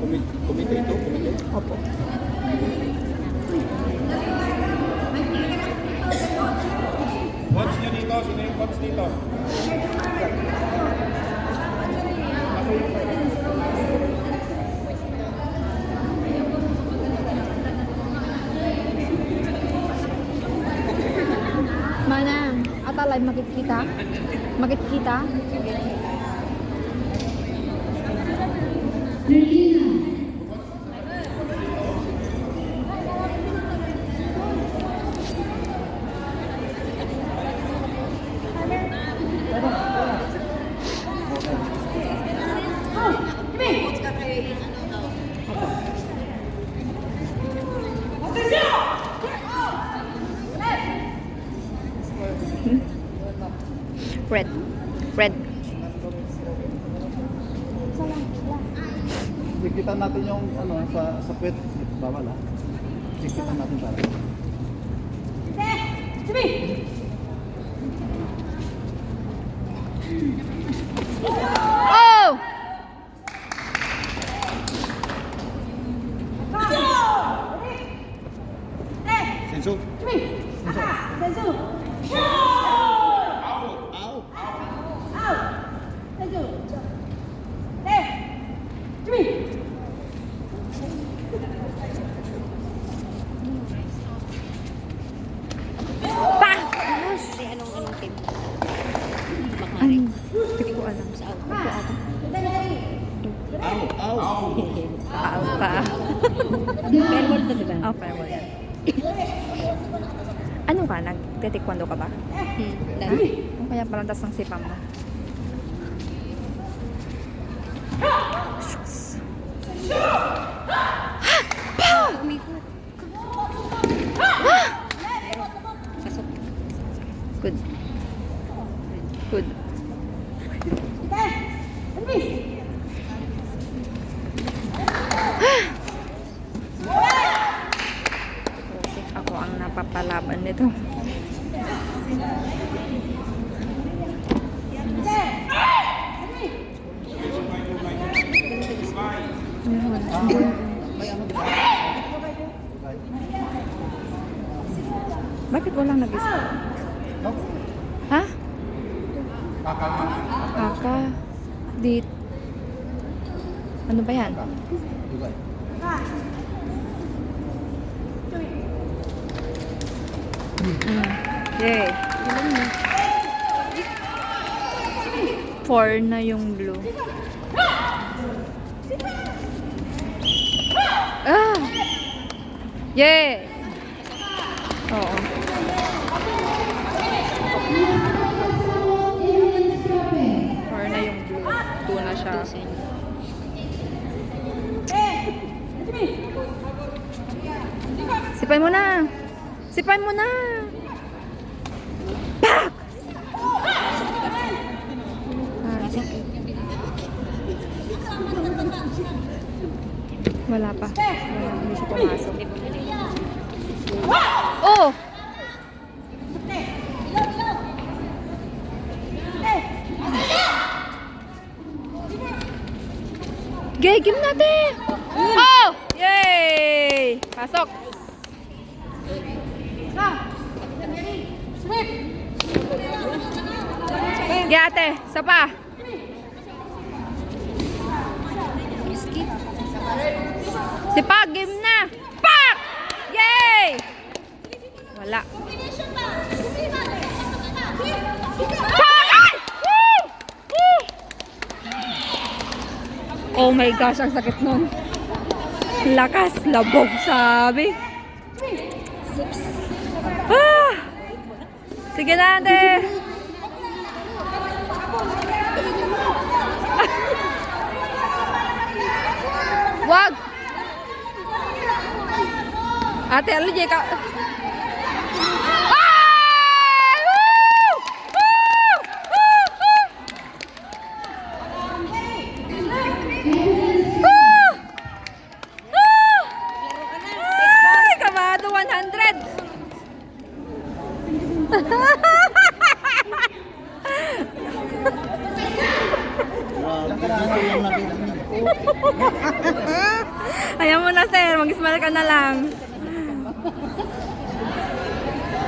Kumite ito? Kumite? Opo. Coach nyo dito. Sino yung coach dito? Mana? Ata live makikita? Makikita? Red. Red. Dikitan natin yung ano sa puwet. Bawal ha. Dikitan natin para. Oh! Senso. Anong team? Hindi ko alam. Sa Hindi ko ata. Ow. Paaw ka. Farewell to, diba? Oh, farewell yan. Ano ka? Nagte-taekwondo ka ba? Dami. Ano kaya palantas ng sipa mo? Umikot. Pasok. Good. Good. Okay, ako ang napapalaban nito. Bakit walang nag-isa? No? Ha? Kakal. Aka. Dit. Ano ba yan? Dugay. Yay. 4 na yung blue. Ah! Yay! Oo. 4 na yung blue. 2 na siya. Sipay mo na! Sipay mo na! Pak! Wala pa. Wala, hindi siya pumasok. Oh! Gay, game natin! Oh! Yay! Pasok! Gay ate, isa pa! Si Pak, game na! Pak! Yay! Wala. Pak! Ay! Woo! Woo! Oh my gosh, ang sakit nun. Lakas, labog, sabi. Ah! Sige na, ate. Wag! Ate, ano dyan ka? Ay! Woo! Woo! Woo! Woo! Woo! Ay, kamado 100! Grabe, dito lang natin. Ayaw mo na, sir. Mag-smile ka na lang.